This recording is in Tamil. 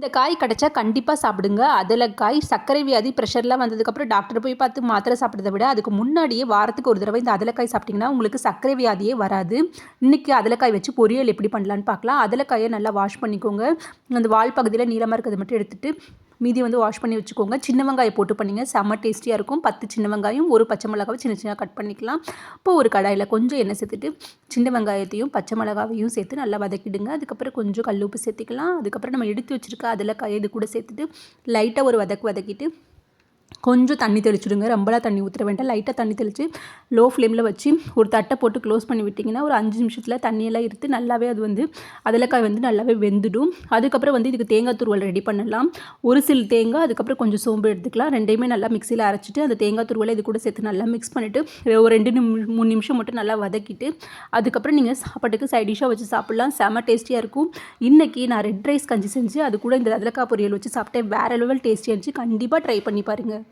இந்த காய் கிடைச்சா கண்டிப்பாக சாப்பிடுங்க. அதலக்காய் சர்க்கரை வியாதி, ப்ரெஷர்லாம் வந்ததுக்கப்புறம் டாக்டர் போய் பார்த்து மாத்திரை சாப்பிட்றத விட, அதுக்கு முன்னாடியே வாரத்துக்கு ஒரு தடவை இந்த அதலக்காய் சாப்பிட்டிங்கன்னா, உங்களுக்கு சர்க்கரை வியாதியே வராது. இன்றைக்கி அதலக்காய் வச்சு பொரியல் எப்படி பண்ணலான்னு பார்க்கலாம். அதலக்காயை நல்லா வாஷ் பண்ணிக்கோங்க. அந்த வால் பகுதியில் நீளமாக இருக்கிறத மட்டும் எடுத்துகிட்டு மீதி வாஷ் பண்ணி வச்சுக்கோங்க. சின்ன வெங்காயம் போட்டு பண்ணிங்க, செம்ம டேஸ்டியாக இருக்கும். 10 சின்ன வெங்காயம், ஒரு பச்சை மிளகாவை சின்ன சின்ன கட் பண்ணிக்கலாம். இப்போ ஒரு கடாயில் கொஞ்சம் எண்ணெய் சேர்த்துட்டு சின்ன வெங்காயத்தையும் பச்சை மிளகாவையும் சேர்த்து நல்லா வதக்கிடுங்க. அதுக்கப்புறம் கொஞ்சம் கல் உப்பு சேர்த்துக்கலாம். அதுக்கப்புறம் நம்ம எடுத்து வச்சுருக்க அதலக்காயை இது கூட சேர்த்துட்டு லைட்டாக ஒரு வதக்கிட்டு கொஞ்சம் தண்ணி தெளிச்சுடுங்க. ரொம்பலாம் தண்ணி ஊற்ற வேண்டாம். லைட்டாக தண்ணி தெளித்து லோ ஃப்ளேமில் வச்சு ஒரு தட்டை போட்டு க்ளோஸ் பண்ணி விட்டிங்கன்னா ஒரு 5 நிமிஷத்தில் தண்ணியெல்லாம் எடுத்து நல்லாவே அது அதலக்காய் நல்லாவே வெந்துடும். அதுக்கப்புறம் இதுக்கு தேங்காய் துருவல் ரெடி பண்ணலாம். ஒரு சில் தேங்காய், அதுக்கப்புறம் கொஞ்சம் சோம்பு எடுத்துக்கலாம். ரெண்டையுமே நல்லா மிக்சியில் அரைச்சிட்டு அந்த தேங்காய் துருவலை இது கூட சேர்த்து நல்லா மிக்ஸ் பண்ணிவிட்டு ஒரு 3 நிமிஷம் மட்டும் நல்லா வதக்கிட்டு அதுக்கப்புறம் நீங்கள் சாப்பாட்டுக்கு சைட் டிஷ்ஷாக வச்சு சாப்பிட்லாம். செம்ம டேஸ்டியாக இருக்கும். இன்றைக்கி நான் ரெட் ரைஸ் கஞ்சி செஞ்சு அது கூட இந்த அதலக்காய் பொரியல் வச்சு சாப்பிட்டேன். வேறு லெவல் டேஸ்டியாக இருந்துச்சு. கண்டிப்பாக ட்ரை பண்ணி பாருங்கள்.